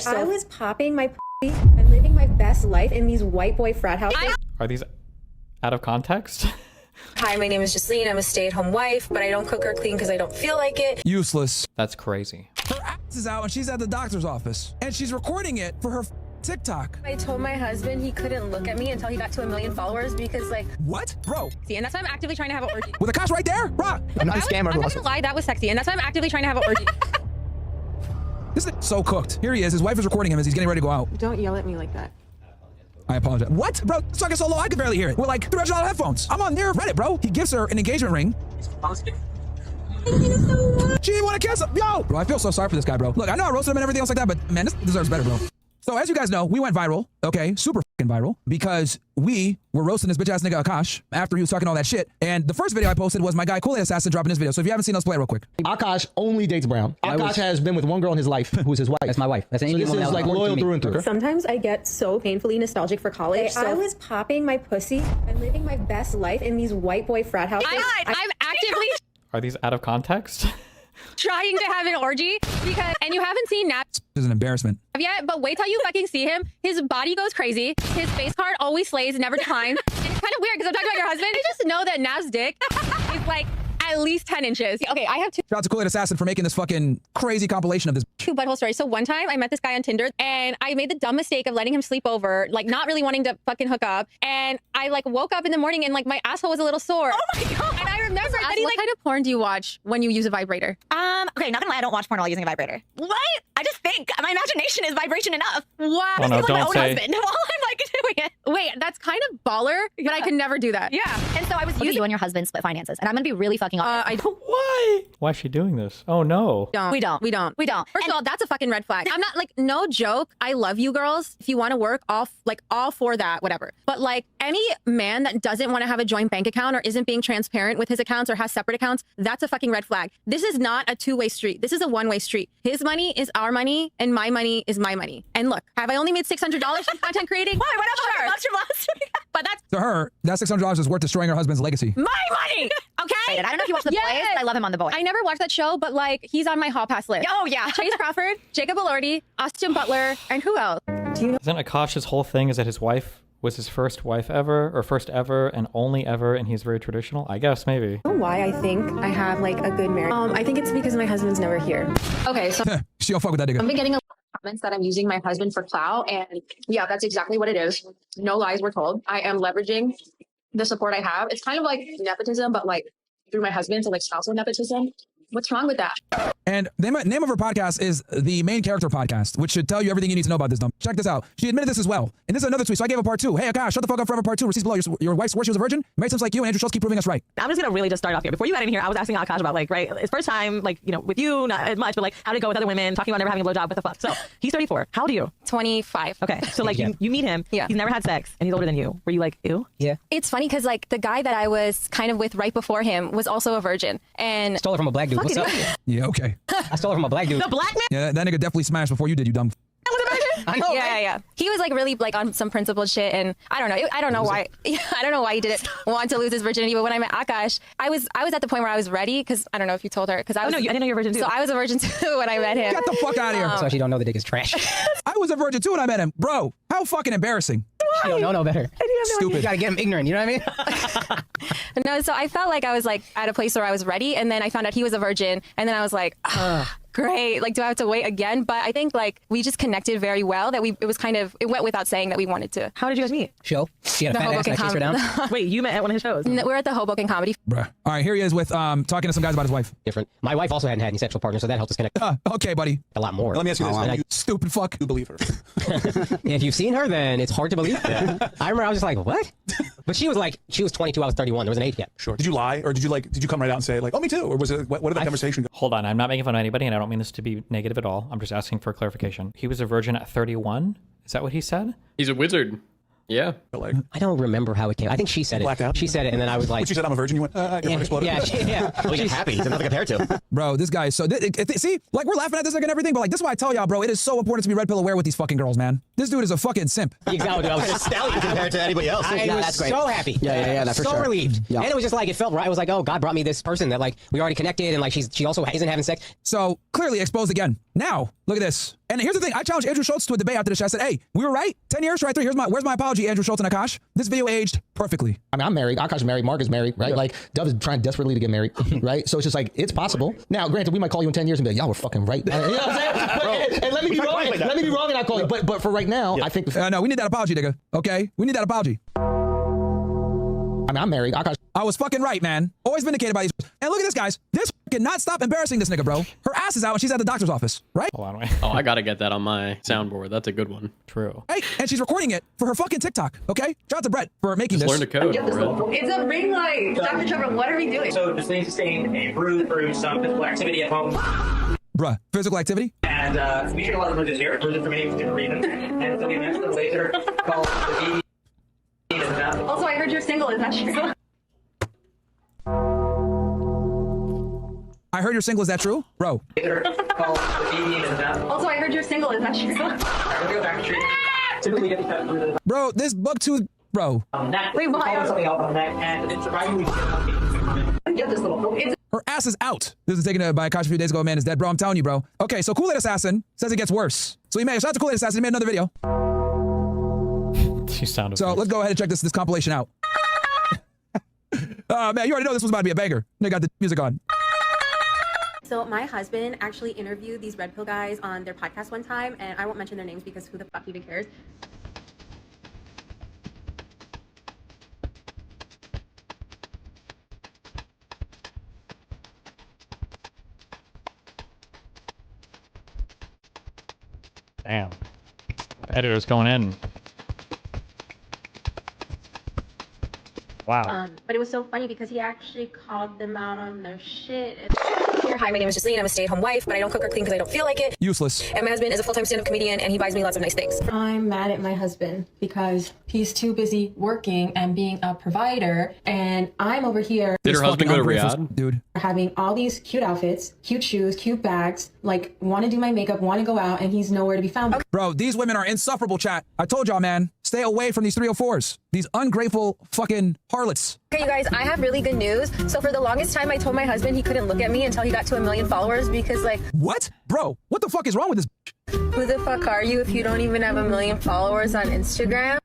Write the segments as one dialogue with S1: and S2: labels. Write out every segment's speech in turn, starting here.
S1: So I was popping my pussy and living my best life in these white boy frat houses.
S2: Are these out of context?
S1: Hi, my name is Jasleen. I'm a stay-at-home wife, but I don't cook or clean because I don't feel like it.
S3: Useless.
S2: That's crazy.
S3: Her ass is out and she's at the doctor's office. And she's recording it for her TikTok.
S1: I told my husband he couldn't look at me until he got to 1 million followers because, like...
S3: What? Bro.
S1: See, and that's why I'm actively trying to have an orgy.
S3: With a Akash right there? Bro.
S4: I'm not a scammer.
S1: I'm not gonna lie, that was sexy, and that's why I'm actively trying to have an orgy.
S3: This is so cooked. Here he is. His wife is recording him as he's getting ready to go out.
S1: Don't yell at me like that.
S3: I apologize. What? Bro, it's talking so low I could barely hear it. We're like $300 headphones. I'm on their Reddit, bro. He gives her an engagement ring. She didn't want to kiss him. Yo! Bro, I feel so sorry for this guy, bro. Look, I know I roasted him and everything else like that, but man, this deserves better, bro. So as you guys know, we went viral, okay, super fucking viral, because we were roasting this bitch ass nigga Akash after he was talking all that shit. And the first video I posted was my guy Kool-Aid Assassin dropping this video. So if you haven't seen us, play it real quick.
S4: Akash only dates brown. Akash has been with one girl in his life who's his wife.
S5: That's my wife. That's an Indian
S4: This
S5: woman
S4: is
S5: that was
S4: like
S5: born to
S4: loyal
S5: me.
S4: through and through.
S1: Sometimes I get so painfully nostalgic for college. So I was popping my pussy and living my best life in these white boy frat houses.
S6: I'm actively
S2: Are these out of context?
S6: trying to have an orgy because, and you haven't seen Nap
S3: This is an embarrassment.
S6: yet, but wait till you fucking see him. His body goes crazy. His face card always slays, never declines. And it's kind of weird because I'm talking about your husband. I just know that Nav's dick is like at least 10 inches. Okay, I have
S3: Shout out to Kool-Aid Assassin for making this fucking crazy compilation of this.
S6: two butthole stories. So one time I met this guy on Tinder and I made the dumb mistake of letting him sleep over, like not really wanting to fucking hook up. And I like woke up in the morning and like my asshole was a little sore. Oh my God. And I remember that he, what kind of porn do you watch when you use a vibrator?
S7: Okay, not gonna lie, I don't watch porn while using a vibrator. What? I just think my imagination is vibration enough.
S6: Wow.
S2: Oh, no,
S7: I see, like, my
S2: don't
S7: own
S2: say.
S7: husband while I'm like doing it.
S6: Wait, that's kind of baller, but I could never do that.
S7: Yeah. And so I was
S8: Look at
S7: using
S8: you and your husband split finances, and I'm gonna be really fucking honest.
S2: Why? Why is she doing this? Oh no.
S7: We don't.
S6: First of all, that's a fucking red flag. I'm not like, no joke. I love you girls. If you want to work off, like all for that, whatever. But like any man that doesn't want to have a joint bank account or isn't being transparent with his accounts or has separate accounts, that's a fucking red flag. This is not a two-way street. This is a one-way street. His money is our money and my money is my money. And look, have I only made $600 from content creating?
S7: Why? Why not
S6: Sure.
S7: $100 from last week?
S6: But that's
S3: To her, that $600 is worth destroying her husband's legacy.
S6: my money. Okay.
S8: I don't know if you watch The Boys, but I love him on The Boys.
S6: I never watched that show, but like he's on my hall pass list.
S7: Oh yeah.
S6: Chase Crawford, Jacob Elordi, Austin Butler, and who else?
S2: Isn't Akash's whole thing is that his wife was his first wife ever, or first ever and only ever, and he's very traditional? I guess, maybe.
S1: Why I think I have like a good marriage. I think it's because my husband's never here.
S6: Okay, so
S3: She don't fuck with that
S6: I've
S3: nigga.
S6: been getting a lot of comments that I'm using my husband for clout, and yeah, that's exactly what it is. No lies were told. I am leveraging the support I have. It's kind of like nepotism, but like through my husband, so like spousal nepotism. What's wrong with that?
S3: And the name of her podcast is the Main Character Podcast, which should tell you everything you need to know about this dumb. Check this out. She admitted this as well. And this is another tweet, so I gave a part two. Hey, Akash, shut the fuck up forever, part two. Receipts below. Your wife swore she was a virgin? Made sense like you, and Andrew Schultz keep proving us right.
S7: I'm just gonna really just start off here. Before you got in here, I was asking Akash about like, right, his first time, like, you know, with you, not as much, but like how to go with other women, talking about never having a blowjob, what the fuck. So he's 34. How old are you?
S6: 25.
S7: Okay, so like you meet him,
S6: Yeah.
S7: he's never had sex, and he's older than you. Were you like, ew?
S5: Yeah.
S6: It's funny because like the guy that I was kind of with right before him was also a virgin, and
S5: Stole it from a black dude. What's up?
S3: Yeah, okay.
S5: I stole it from a black dude.
S7: The black man
S3: Yeah, that nigga definitely smashed before you did, you dumb.
S7: was a virgin?
S5: I know.
S6: yeah. He was like really like on some principled shit, and I don't know. I don't know why. I don't know why he didn't want to lose his virginity. But when I met Akash, I was at the point where I was ready because I don't know if you told her because I was.
S7: no, I didn't know you were a virgin too.
S6: So I was a virgin too when I met him.
S3: Get the fuck out of here.
S5: So she don't know the dick is trash.
S3: I was a virgin too when I met him. Bro, how fucking embarrassing.
S5: She don't know no better. You
S3: Stupid.
S5: gotta get him ignorant, you know what I mean?
S6: No, so I felt like I was like at a place where I was ready, and then I found out he was a virgin, and then I was like, great. Like, do I have to wait again? But I think like we just connected very well. That it went without saying that we wanted to.
S7: How did you guys meet?
S5: Show. She had a
S6: The
S5: fat ass and I chased her down.
S7: Wait, you met at one of his shows?
S6: We're at the Hoboken Comedy.
S3: Bruh. All right, here he is with talking to some guys about his wife.
S5: Different. My wife also hadn't had any sexual partners, so that helped us connect
S3: Okay, buddy.
S5: a lot more.
S4: Let me ask you this.
S5: And
S4: You
S3: Stupid fuck.
S4: do believe her?
S5: if you've seen her, then it's hard to believe. I remember I was just like, what? But she was 22, I was 31. There was an age gap.
S4: Sure. Did you lie, or did you come right out and say like, oh, me too, or was it what did the conversation go?
S2: Hold on, I'm not making fun of anybody, and I don't mean this to be negative at all. I'm just asking for clarification. He was a virgin at 31? Is that what he said?
S9: He's a wizard. Yeah.
S4: Like,
S5: I don't remember how it came. I think she said
S4: Blacked
S5: it.
S4: out?
S5: She said it, and then I was like,
S4: when she said I'm a virgin, you went, your heart exploded.
S5: yeah.
S10: Well, he's happy. He's nothing compared to.
S3: Bro, this guy is so... see, like, we're laughing at this like and everything, but like, this is why I tell y'all, bro, it is so important to be red pill aware with these fucking girls, man. This dude is a fucking simp.
S5: Exactly. I was
S10: A stallion compared to anybody else.
S5: I was so happy.
S10: Yeah, that's for
S5: so
S10: sure.
S5: relieved.
S10: Yeah.
S5: And it was just like, it felt right. I was like, oh, God brought me this person that like, we already connected and like, she also isn't having sex.
S3: So, clearly exposed again. Now, Look at this. And here's the thing. I challenged Andrew Schultz to a debate after the show. I said, hey, we were right. 10 years, try 3. Where's my apology, Andrew Schultz and Akash? This video aged perfectly.
S4: I mean, I'm married. Akash is married. Mark is married, right? Like, Dove is trying desperately to get married, right? So it's just like, it's possible. Now, granted, we might call you in 10 years and be like, y'all were fucking right. You know what I'm saying? And let me be wrong. Let me be wrong and I'll call you. But for right now, I think...
S3: no, we need that apology, nigga. Okay? We need that apology.
S4: I mean, I'm married.
S3: I was fucking right, man. Always vindicated by these. And look at this, guys. This cannot stop embarrassing this nigga, bro. Her ass is out and she's at the doctor's office, right?
S2: Hold on, wait.
S9: Oh, I gotta get that on my soundboard. That's a good one.
S2: True.
S3: Right? And she's recording it for her fucking TikTok, okay? Shout out to Brett for making
S9: Just
S3: this.
S9: learn to code.
S1: It's a ring light. Dr. Trevor, what are we doing?
S11: So just need to sustain a bruise through some physical activity at home.
S3: Bruh, physical activity?
S11: And we treat a lot of bruises here. Bruises for many different reasons. And so we mentioned the laser called the
S1: Also, I heard you're single. Is that true?
S3: I heard you're single. Is that true? Bro.
S1: Also, I heard you're single. Is that true?
S11: Typically get the
S3: Bro, this buck tooth, bro.
S1: Wait, why?
S11: Something else on the neck, and it's surprisingly get this little.
S3: Her ass is out. This is taken by Akash a few days ago. Man is dead, bro. I'm telling you, bro. Okay, so Kool-Aid Assassin says it gets worse. So he made, shout out to Kool-Aid Assassin. He made another video.
S2: She sounded.
S3: So let's go ahead and check this compilation out. Man, you already know this was about to be a banger. They got the music on.
S6: So my husband actually interviewed these red pill guys on their podcast one time, and I won't mention their names because who the fuck even cares?
S2: Damn. The editor's going in. Wow.
S6: But it was so funny because he actually called them out on their shit.
S1: Hi, my name is Justine. I'm a stay-at-home wife, but I don't cook or clean because I don't feel like it.
S3: Useless.
S1: And my husband is a full-time stand-up comedian, and he buys me lots of nice things.
S12: I'm mad at my husband because he's too busy working and being a provider, and I'm over here.
S9: Did her husband go to Riyadh?
S3: Dude.
S12: Having all these cute outfits, cute shoes, cute bags, like want to do my makeup, want to go out, and he's nowhere to be found.
S3: Bro, these women are insufferable, chat. I told y'all, man. Stay away from these 304s. These ungrateful fucking harlots.
S1: Okay, you guys, I have really good news. So for the longest time, I told my husband he couldn't look at me until he got to 1 million followers because, like...
S3: What? Bro, what the fuck is wrong with this?
S6: Who the fuck are you if you don't even have 1 million followers on Instagram?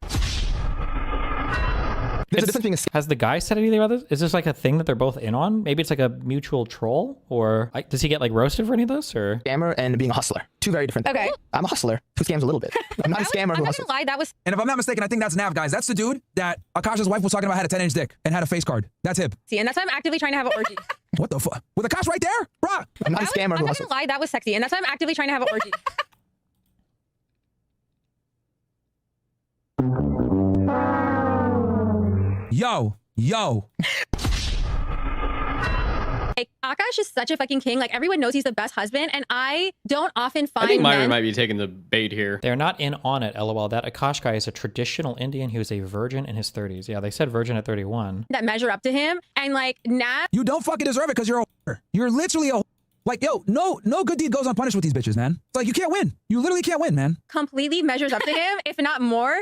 S2: Has the guy said anything about this? Is this like a thing that they're both in on? Maybe it's like a mutual troll, or like, does he get like roasted for any of this? Or
S4: scammer and being a hustler, two very different things.
S1: Okay.
S4: I'm a hustler who scams a little bit. I'm not a scammer who hustles.
S1: Lie, that was...
S3: And if I'm not mistaken, I think that's Nav, guys. That's the dude that Akash's wife was talking about had a 10-inch dick and had a face card. That's him.
S6: See, and that's why I'm actively trying to have an orgy.
S3: What the fuck? With Akash right there? Bruh.
S4: I'm not a scammer who
S6: I'm not
S4: hustles.
S6: gonna lie, that was sexy, and that's why I'm actively trying to have an orgy.
S3: Yo.
S6: Like, Akash is such a fucking king. Like, everyone knows he's the best husband, and I don't often find
S9: I think Myra
S6: men...
S9: might be taking the bait here.
S2: they're not in on it, lol. That Akash guy is a traditional Indian. He was a virgin in his 30s. Yeah, they said virgin at 31.
S6: that measure up to him, and like, Nat...
S3: You don't fucking deserve it because you're a whore. You're literally a whore. Like, yo, no good deed goes unpunished with these bitches, man. It's like, you can't win. You literally can't win, man.
S6: completely measures up to him, if not more.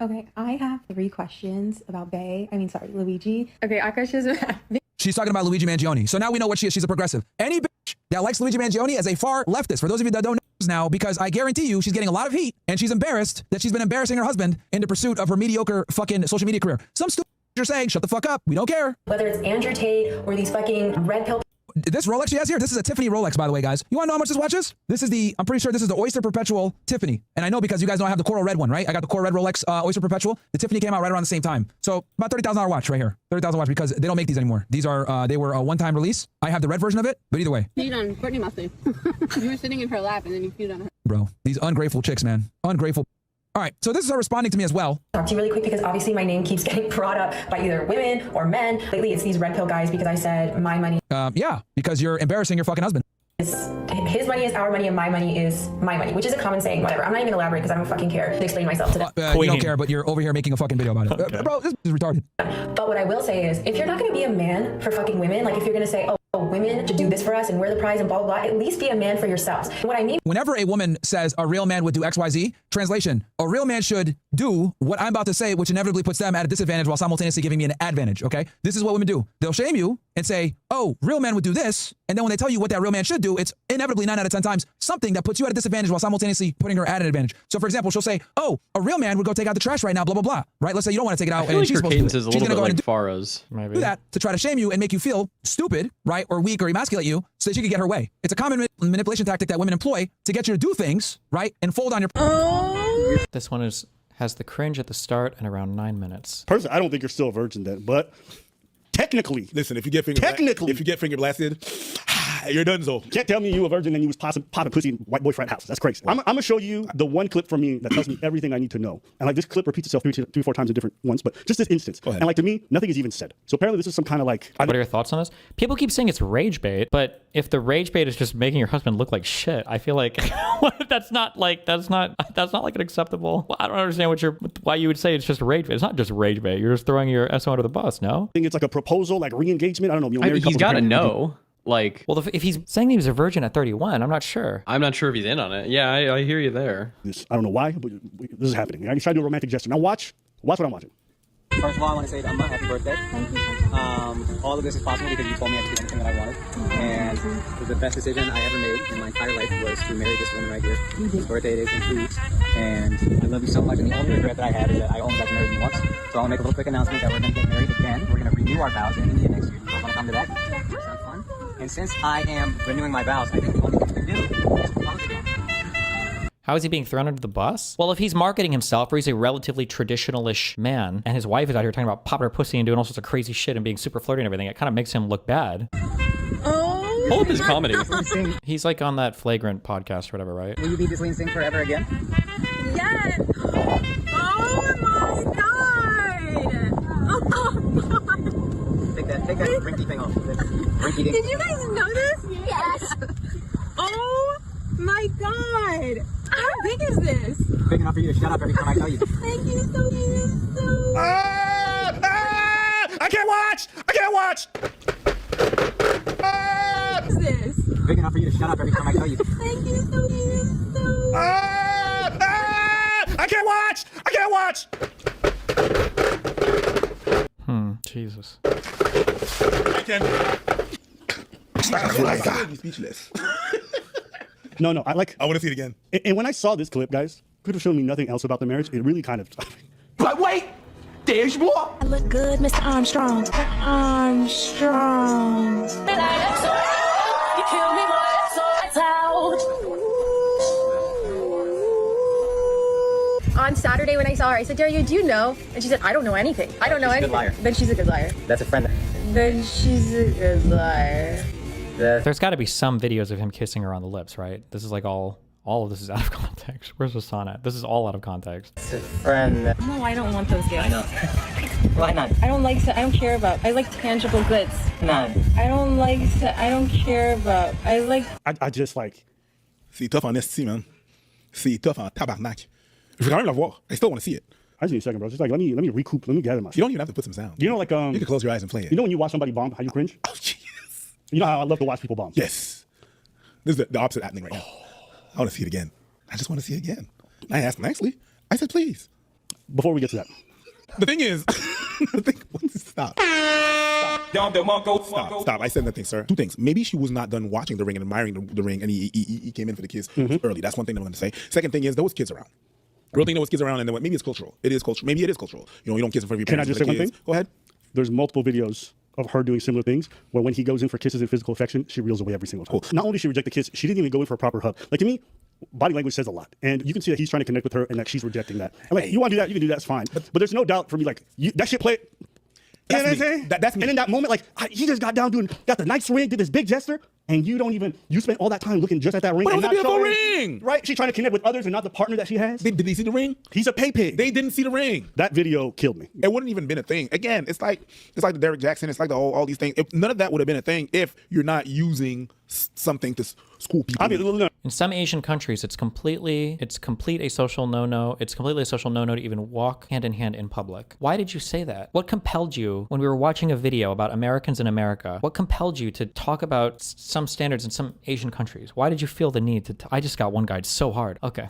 S12: Okay, I have 3 questions about Luigi.
S6: Okay, Akash is...
S3: She's talking about Luigi Mangione. So now we know what she is. She's a progressive. Any bitch that likes Luigi Mangione as a far leftist, for those of you that don't know now, because I guarantee you she's getting a lot of heat and she's embarrassed that she's been embarrassing her husband in the pursuit of her mediocre fucking social media career. Some stupid you're saying, shut the fuck up. We don't care.
S1: Whether it's Andrew Tate or these fucking red pill...
S3: This Rolex she has here, this is a Tiffany Rolex, by the way, guys. You want to know how much this watch is? This is the, I'm pretty sure this is the Oyster Perpetual Tiffany. And I know because you guys know I have the coral red one, right? I got the coral red Rolex Oyster Perpetual. The Tiffany came out right around the same time. So about $30,000 watch right here. $30,000 watch because they don't make these anymore. These are, they were a one-time release. I have the red version of it, but either way.
S13: Peed on Courtney Mustard. You were sitting in her lap and then you peed on her.
S3: Bro, these ungrateful chicks, man. Ungrateful. All right, so this is her responding to me as well.
S1: Talk to you really quick because obviously my name keeps getting brought up by either women or men. Lately, it's these red pill guys because I said my money.
S3: Yeah, because you're embarrassing your fucking husband.
S1: His money is our money and my money is my money, which is a common saying, whatever. I'm not even gonna elaborate because I don't fucking care to explain myself to them.
S3: You don't care, but you're over here making a fucking video about it. Okay. Bro, this is retarded.
S1: But what I will say is, if you're not gonna be a man for fucking women, like if you're gonna say, oh, women should do this for us and we're the prize and blah, blah, blah, at least be a man for yourselves. And what I mean...
S3: Whenever a woman says a real man would do XYZ, translation, a real man should do what I'm about to say, which inevitably puts them at a disadvantage while simultaneously giving me an advantage, okay? This is what women do. They'll shame you and say, oh, real men would do this. And then when they tell you what that real man should do, it's inevitably 9 out of 10 times something that puts you at a disadvantage while simultaneously putting her at an advantage. So for example, she'll say, oh, a real man would go take out the trash right now, blah, blah, blah. Right? Let's say you don't want to take it out.
S9: I feel like
S3: she's
S9: her
S3: supposed to do
S9: cadence
S3: it.
S9: is a
S3: She's
S9: little
S3: gonna
S9: bit
S3: go
S9: like
S3: ahead and
S9: Farah's.
S3: do that to try to shame you and make you feel stupid, right? Or weak or emasculate you so that she can get her way. It's a common manipulation tactic that women employ to get you to do things, right? And fold on your...
S2: This one has the cringe at the start and around 9 minutes.
S14: Personally, I don't think you're still a virgin then, but technically,
S15: listen, if you get finger blasted, you're done. So
S14: can't tell me you a virgin and you was popping pussy in white boyfriend house. That's crazy. I'm gonna show you the one clip from me that tells me everything I need to know. And like this clip repeats itself three, 4 times in different ones, but just this instance. And like to me, nothing is even said. So apparently this is some kind of like.
S2: What are your thoughts on this? People keep saying it's rage bait, but if the rage bait is just making your husband look like shit, I feel like that's not like an acceptable. I don't understand why you would say it's just rage bait. It's not just rage bait. You're just throwing your SO under the bus. No.
S14: I think it's like a proposal, like re-engagement. I don't know.
S9: He's got to know. Like,
S2: well, if he's saying he was a virgin at 31, I'm not sure.
S9: I'm not sure if he's in on it. Yeah, I hear you there.
S14: I don't know why, but this is happening. I try to do a romantic gesture. Now watch what I'm watching.
S16: First of all, I want to say to Emma, happy birthday. All of this is possible because you told me I could do anything that I wanted. And the best decision I ever made in my entire life was to marry this woman right here. His birthday is in 2 weeks. And I love you so much. And the only regret that I had is that I only got to marry you once. So I want to make a little quick announcement that we're going to get married again. We're going to renew our vows in India next year. You guys want to come to that? Sounds fun. And since I am renewing my vows, I think the only thing we can do is propose again.
S2: How is he being thrown under the bus? Well, if he's marketing himself, or he's a relatively traditional-ish man, and his wife is out here talking about popping her pussy and doing all sorts of crazy shit and being super flirty and everything, it kind of makes him look bad.
S9: All of his comedy.
S2: He's like on that Flagrant podcast or whatever, right?
S16: Will you be this lean sing forever again?
S17: Yes! Oh my god! Oh
S16: Take that rinky thing off. Rinky dink.
S17: Did you guys know this? Yes! Oh my god! How big is this?
S16: Big enough for you to shut up every time I tell you.
S17: Thank you so much.
S14: I can't watch! I can't watch!
S17: What is this?
S16: Big enough for you to shut up every time I tell you.
S17: Thank you so much.
S14: I can't watch! I can't watch!
S2: Jesus.
S15: I can.
S14: Be
S15: speechless.
S14: No, I want
S15: to see it again.
S14: And when I saw this clip, guys, could have shown me nothing else about the marriage. It really kind of.
S17: But wait! There's more! I look good, Mr. Armstrong. Armstrong. You kill me, boy, so it's out.
S6: On Saturday when I saw her, I said, Daria, do you know? And she said, I don't know anything. I don't know anything.
S16: She's a good liar.
S6: Then she's a good liar.
S16: That's a friend.
S6: Then she's a good liar.
S2: There's got to be some videos of him kissing her on the lips, right? This is like all of this is out of context. Where's Hassan at? This is all out of context.
S16: It's a friend.
S6: No, I don't want those gifts.
S16: I know. Why not?
S6: I don't care about. I like tangible goods.
S16: None.
S6: I don't care about.
S14: I just like.
S15: C'est tough en esti, man. C'est tough en tabarnak. Je veux quand même la voir. I still want to see it.
S14: I just need a second, bro. Just like let me recoup. Let me gather myself.
S15: You don't even have to put some sound.
S14: You know, like
S15: you can close your eyes and play it.
S14: You know when you watch somebody bomb, how you cringe?
S15: Oh, jeez.
S14: You know how I love to watch people bomb.
S15: Yes. This is the opposite happening right now. I want to see it again. I just want to see it again. I asked nicely. I said, please.
S14: Before we get to that.
S15: The thing is, stop. Stop. I said nothing, sir. 2 things. Maybe she was not done watching The Ring and admiring the Ring, and he came in for the kiss early. That's one thing I'm going to say. Second thing is, there was kids around. Real thing, there was kids around, and then maybe it's cultural. It is cultural. Maybe it is cultural. You know, you don't kiss in front of your parents.
S14: Can I just say one thing?
S15: Go ahead.
S14: There's multiple videos of her doing similar things where when he goes in for kisses and physical affection, she reels away every single time. Cool. Not only did she reject the kiss, she didn't even go in for a proper hug. Like to me, body language says a lot. And you can see that he's trying to connect with her and that she's rejecting that. And like, you want to do that, you can do that, it's fine. But there's no doubt for me, like, that shit play. You know what I'm saying?
S15: That's me.
S14: And in that moment, like, he just got down got the nice ring, did this big gesture, and you spent all that time looking just at that ring.
S15: But it was
S14: and
S15: a
S14: not
S15: beautiful
S14: showing,
S15: ring!
S14: Right? She's trying to connect with others and not the partner that she has.
S15: Did they see the ring?
S14: He's a pay pig.
S15: They didn't see the ring.
S14: That video killed me.
S15: It wouldn't even been a thing. Again, it's like the Derek Jackson. It's like all these things. None of that would have been a thing if you're not using something to school people.
S14: I mean,
S2: in some Asian countries, it's complete a social no-no. It's completely a social no-no to even walk hand in hand in public. Why did you say that? What compelled you when we were watching a video about Americans in America? What compelled you to talk about some standards in some Asian countries? Why did you feel the need to? I just got one guy so hard. Okay.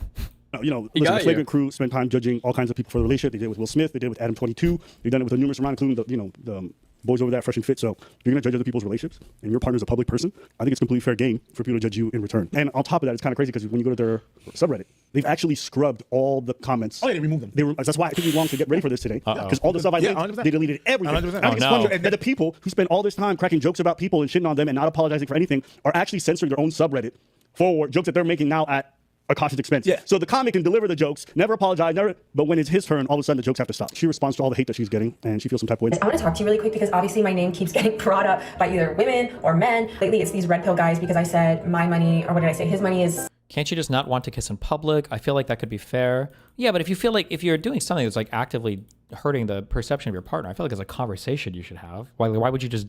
S14: You know, listen, the Flagrant crew spent time judging all kinds of people for the relationship. They did it with Will Smith. They did it with Adam 22. They've done it with a numerous amount, including the boys over that fresh and fit. So if you're gonna judge other people's relationships and your partner's a public person, I think it's completely fair game for people to judge you in return. And on top of that, it's kind of crazy because when you go to their subreddit, they've actually scrubbed all the comments.
S15: Oh, yeah, they removed them.
S14: That's why it took me long to get ready for this today. Because all the stuff I linked,
S15: 100%.
S14: they deleted everything.
S15: 100%.
S14: I think it's funny that the people who spend all this time cracking jokes about people and shitting on them and not apologizing for anything are actually censoring their own subreddit for jokes that they're making now at a cautious expense. Yeah. So the comic can deliver the jokes, never apologize, but when it's his turn, all of a sudden the jokes have to stop. She responds to all the hate that she's getting, and she feels some type of way.
S1: I want to talk to you really quick because obviously my name keeps getting brought up by either women or men. Lately, it's these red pill guys because I said my money, or what did I say? His money is.
S2: Can't you just not want to kiss in public? I feel like that could be fair. Yeah, but if you feel like if you're doing something that's like actively hurting the perception of your partner, I feel like it's a conversation you should have. Why would you just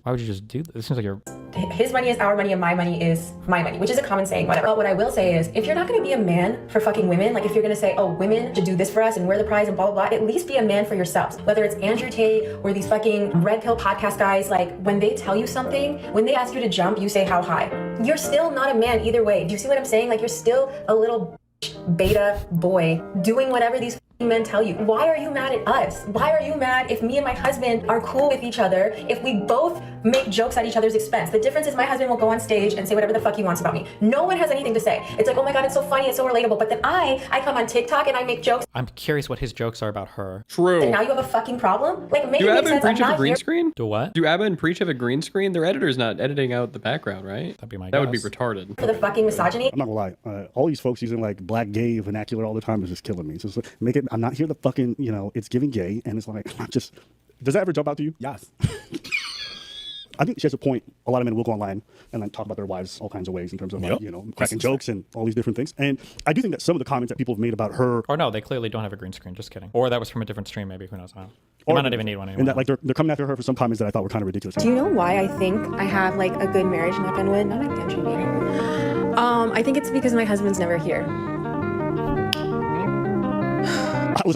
S2: do this? It seems like you're.
S1: His money is our money and my money is my money, which is a common saying, whatever. But what I will say is, if you're not going to be a man for fucking women, like if you're going to say, oh, women should do this for us and we're the prize and blah, blah, blah, at least be a man for yourselves. Whether it's Andrew Tate or these fucking red pill podcast guys, like when they tell you something, when they ask you to jump, you say how high. You're still not a man either way. Do you see what I'm saying? Like you're still a little beta boy doing whatever these men tell you. Why are you mad at us? Why are you mad if me and my husband are cool with each other, if we both make jokes at each other's expense? The difference is my husband will go on stage and say whatever the fuck he wants about me. No one has anything to say. It's like, oh my God, it's so funny, it's so relatable. But then I come on TikTok and I make jokes.
S2: I'm curious what his jokes are about her.
S9: True.
S1: And now you have a fucking problem? Like, make
S9: Do
S1: it make
S9: Abba and
S1: sense. I'm
S9: Preach have a
S1: not
S9: green
S1: here.
S9: screen?
S2: Do what?
S9: Do Abba and Preach have a green screen? Their editor's not editing out the background, right?
S2: That'd be my
S9: That would be
S2: guess.
S9: retarded.
S1: For the fucking misogyny.
S14: I'm not gonna lie. All these folks using like black gay vernacular all the time is just killing me. So it's like, make it. I'm not here to fucking, it's giving gay, and it's like, just. Does that ever jump out to you?
S15: Yes.
S14: I think she has a point. A lot of men will go online and then talk about their wives all kinds of ways in terms of like, cracking jokes and all these different things. And I do think that some of the comments that people have made about her.
S2: Or no, they clearly don't have a green screen. Just kidding. Or that was from a different stream, maybe. Who knows? You might not even need one anymore.
S14: And that like they're coming after her for some comments that I thought were kind of ridiculous.
S12: Do you know why I think I have like a good marriage, knock on wood? Not my country, baby. I think it's because my husband's never here.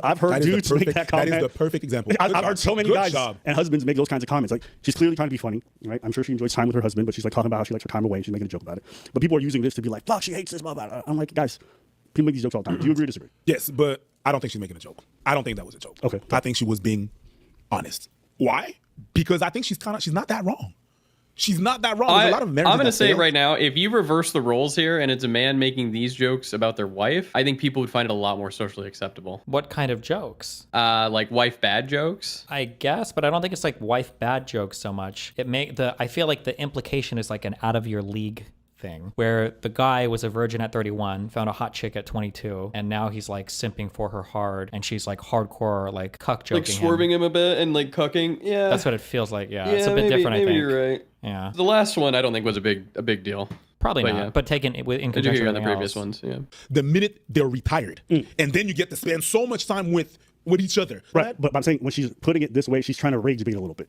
S14: I've heard dudes make that comment.
S15: That is the perfect example.
S14: I've heard so many guys and husbands make those kinds of comments. Like, she's clearly trying to be funny, right? I'm sure she enjoys time with her husband, but she's like talking about how she likes her time away and she's making a joke about it. But people are using this to be like, fuck, she hates this, blah, blah, blah. I'm like, guys, people make these jokes all the time. Do you agree or disagree?
S15: Yes, but I don't think she's making a joke. I don't think that was a joke.
S14: Okay.
S15: I think she was being honest. Why? Because I think she's not that wrong. She's not that wrong. There's a lot of marriages
S9: I'm going to
S15: that
S9: say
S15: fail.
S9: right now, if you reverse the roles here and it's a man making these jokes about their wife, I think people would find it a lot more socially acceptable.
S2: What kind of jokes?
S9: Like wife bad jokes?
S2: I guess, but I don't think it's like wife bad jokes so much. I feel like the implication is like an out of your league thing where the guy was a virgin at 31, found a hot chick at 22, and now he's like simping for her hard, and she's like hardcore like cuck joking,
S9: Like swerving him a bit and like cucking. Yeah.
S2: That's what it feels like. Yeah, it's a bit different. I think.
S9: Maybe you're right.
S2: Yeah.
S9: The last one I don't think was a big deal.
S2: Probably
S9: But
S2: not.
S9: yeah.
S2: But taken in
S9: Did you
S2: conjunction
S9: hear
S2: with
S9: on the
S2: everything
S9: previous
S2: else.
S9: ones? Yeah.
S15: The minute they're retired, and then you get to spend so much time with each other.
S14: Right. But I'm saying when she's putting it this way, she's trying to rage bait a little bit.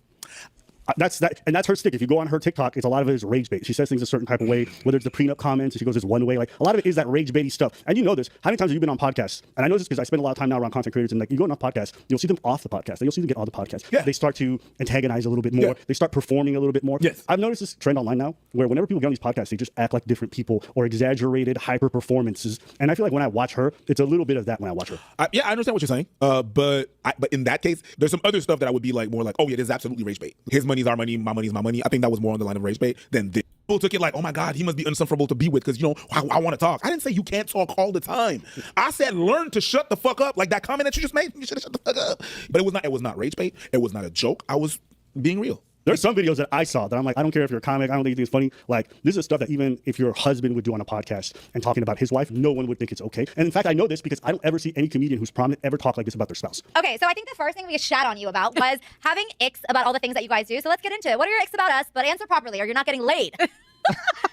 S14: That's her stick. If you go on her TikTok, it's a lot of it is rage bait. She says things a certain type of way, whether it's the prenup comments, and she goes this one way. Like a lot of it is that rage baity stuff. And you know this. How many times have you been on podcasts? And I know this because I spend a lot of time now around content creators, and like you go on a podcast, you'll see them off the podcast. You'll see them get on the podcast. Yeah. They start to antagonize a little bit more. Yeah. They start performing a little bit more. Yes. I've noticed this trend online now, where whenever people get on these podcasts, they just act like different people or exaggerated hyper performances. And I feel like when I watch her, it's a little bit of that when I watch her.
S15: Yeah, I understand what you're saying. But in that case, there's some other stuff that I would be like more like, oh yeah, this is absolutely rage bait. His money's our money, my money's my money. I think that was more on the line of rage bait than this. People took it like, oh my God, he must be insufferable to be with because, I want to talk. I didn't say you can't talk all the time. I said learn to shut the fuck up. Like that comment that you just made, you should have shut the fuck up. But it was not rage bait. It was not a joke. I was being real.
S14: There's some videos that I saw that I'm like, I don't care if you're a comic, I don't think it's funny. Like, this is stuff that even if your husband would do on a podcast and talking about his wife, no one would think it's okay. And in fact, I know this because I don't ever see any comedian who's prominent ever talk like this about their spouse.
S8: Okay, so I think the first thing we shat on you about was having icks about all the things that you guys do. So let's get into it. What are your icks about us? But answer properly or you're not getting laid.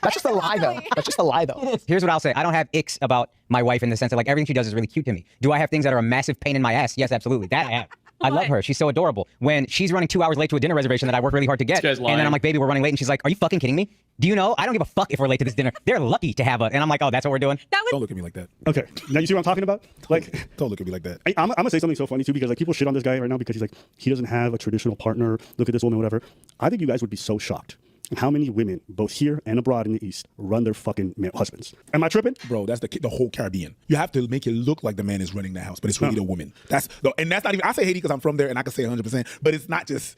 S5: That's just a lie, though. That's just a lie, though. Here's what I'll say. I don't have icks about my wife in the sense that, like, everything she does is really cute to me. Do I have things that are a massive pain in my ass? Yes, absolutely. That I have. I love her. She's so adorable. When she's running 2 hours late to a dinner reservation that I work really hard to get, and then I'm like, baby, we're running late. And she's like, are you fucking kidding me? Do you know? I don't give a fuck if we're late to this dinner. They're lucky to have us. And I'm like, oh, that's what we're doing?
S15: Don't look at me like that.
S14: Okay. Now you see what I'm talking about? Like,
S15: don't look at me like that.
S14: I'm going to say something so funny, too, because like people shit on this guy right now because he's like, he doesn't have a traditional partner. Look at this woman, whatever. I think you guys would be so shocked How many women, both here and abroad in the East, run their fucking husbands? Am I tripping?
S15: Bro, that's the whole Caribbean. You have to make it look like the man is running the house, but it's really the woman. And that's not even, I say Haiti because I'm from there and I can say 100%, but it's not just,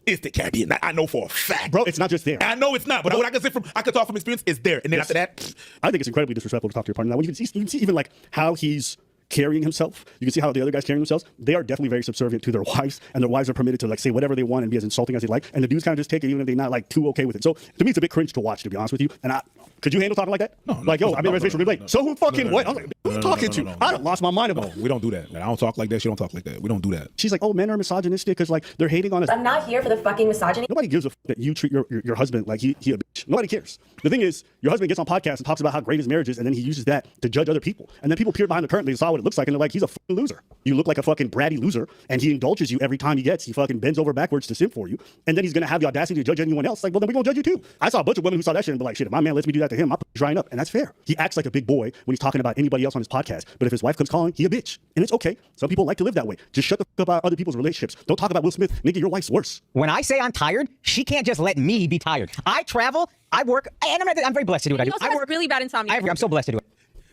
S15: it's the Caribbean. I know for a fact.
S14: Bro, it's not just there.
S15: I know it's not, but what I can say I can talk from experience, it's there. And then after that,
S14: I think it's incredibly disrespectful to talk to your partner. Now, when you can see even like how he's carrying himself, you can see how the other guys carrying themselves. They are definitely very subservient to their wives, and their wives are permitted to like say whatever they want and be as insulting as they like. And the dudes kind of just take it even if they're not like too okay with it. So to me, it's a bit cringe to watch, to be honest with you. And could you handle talking like that?
S15: No.
S14: Like, yo, I've been reservation really late. So who fucking what? I was like, who you talking to? I done lost my mind about.
S15: No, we don't do that. I don't talk like that. She don't talk like that. We don't do that.
S14: She's like, oh, men are misogynistic because like they're hating on us.
S1: I'm not here for the fucking misogyny.
S14: Nobody gives a that you treat your husband like he a bitch. Nobody cares. The thing is, your husband gets on podcasts and talks about how great his marriage is, and then he uses that to judge other people. And then people peer behind the curtain, they saw what it looks like, and they're like, he's a fucking loser. You look like a fucking bratty loser, and he indulges you every time he fucking bends over backwards to simp for you, and then he's gonna have the audacity to judge anyone else. Like, well, then we're gonna judge you too. I saw a bunch of women who saw that shit and be like, shit, if my man lets me do that to him, I'm drying up, and that's fair. He acts like a big boy when he's talking about anybody else on his podcast, but if his wife comes calling, he a bitch, and it's okay. Some people like to live that way. Just shut the fuck about other people's relationships. Don't talk about Will Smith. Nigga, your wife's worse.
S5: When I say I'm tired, she can't just let me be tired. I travel, I work, and I'm very blessed to do what I do.
S6: I work really bad insomnia.
S5: I'm so blessed to do it.